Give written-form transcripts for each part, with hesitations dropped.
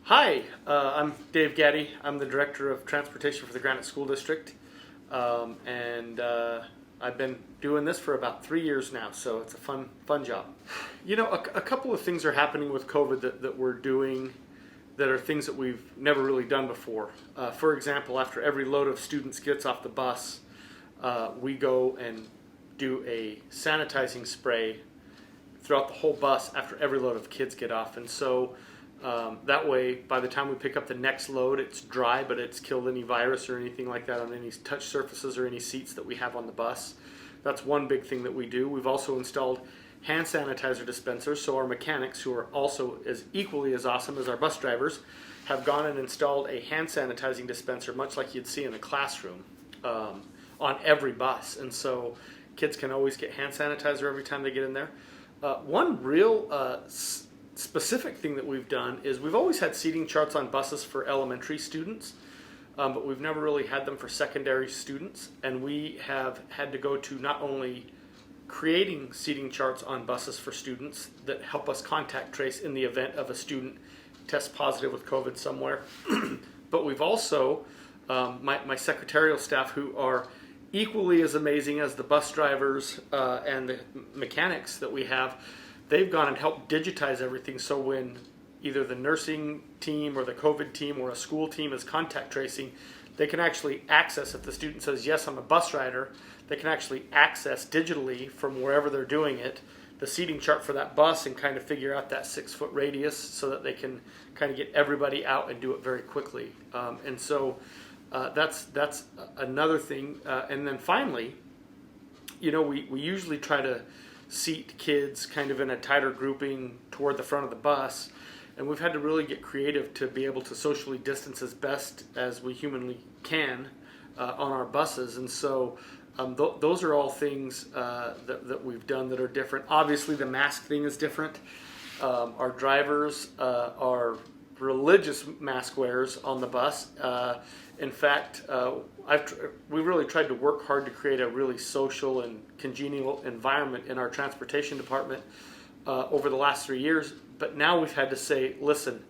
Hi, I'm Dave Gatti. I'm the Director of Transportation for the Granite School District. And I've been doing this for about 3 years now, so it's a fun job. You know, a couple of things are happening with COVID that we're doing that are things that we've never really done before. For example, after every load of students gets off the bus, we go and do a sanitizing spray throughout the whole bus after every load of kids get off. And so that way, by the time we pick up the next load, it's dry, but it's killed any virus or anything like that on any touch surfaces or any seats that we have on the bus. That's one big thing that we do. We've also installed hand sanitizer dispensers, so our mechanics, who are also equally as awesome as our bus drivers, have gone and installed a hand sanitizing dispenser, much like you'd see in a classroom, on every bus. And so kids can always get hand sanitizer every time they get in there. One real specific thing that we've done is we've always had seating charts on buses for elementary students, but we've never really had them for secondary students. And we have had to go to not only creating seating charts on buses for students that help us contact trace in the event of a student test positive with COVID somewhere, but we've also, my secretarial staff, who are equally as amazing as the bus drivers and the mechanics that we have, they've gone and helped digitize everything, so when either the nursing team or the COVID team or a school team is contact tracing, they can actually access, if the student says, yes, I'm a bus rider, they can actually access digitally from wherever they're doing it the seating chart for that bus and kind of figure out that 6-foot radius so that they can kind of get everybody out and do it very quickly. And so that's another thing. And then finally, you know, we usually try to seat kids kind of in a tighter grouping toward the front of the bus, and we've had to really get creative to be able to socially distance as best as we humanly can on our buses. And so those are all things that we've done that are different. Obviously the mask thing is different. Our drivers are religious mask wearers on the bus. In fact, we really tried to work hard to create a really social and congenial environment in our transportation department over the last 3 years. But now we've had to say, listen,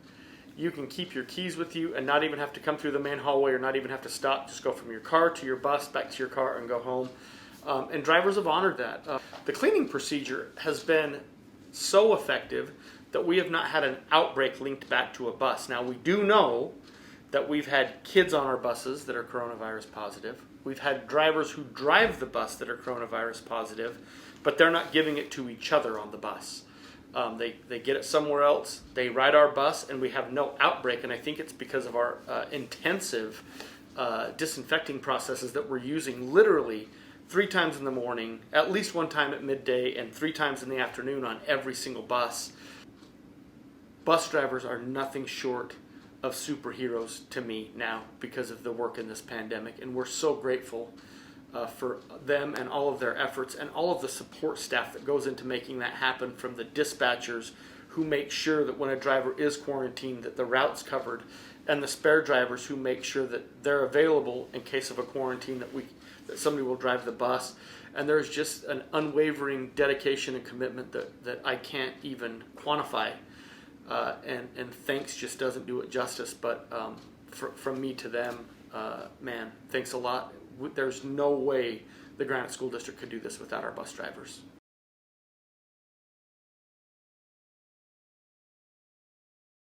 you can keep your keys with you and not even have to come through the main hallway or not even have to stop. Just go from your car to your bus, back to your car, and go home. And drivers have honored that. The cleaning procedure has been so effective that we have not had an outbreak linked back to a bus. Now, we do know that we've had kids on our buses that are coronavirus positive. We've had drivers who drive the bus that are coronavirus positive, but they're not giving it to each other on the bus. They get it somewhere else, they ride our bus, and we have no outbreak. And I think it's because of our intensive disinfecting processes that we're using literally 3 times in the morning, at least 1 time at midday, and 3 times in the afternoon on every single bus. Bus drivers are nothing short of superheroes to me now because of the work in this pandemic, and we're so grateful for them and all of their efforts and all of the support staff that goes into making that happen, from the dispatchers who make sure that when a driver is quarantined that the route's covered, and the spare drivers who make sure that they're available in case of a quarantine, that somebody will drive the bus. And there's just an unwavering dedication and commitment that I can't even quantify. And thanks just doesn't do it justice, but from me to them, man, thanks a lot. There's no way the Granite School District could do this without our bus drivers.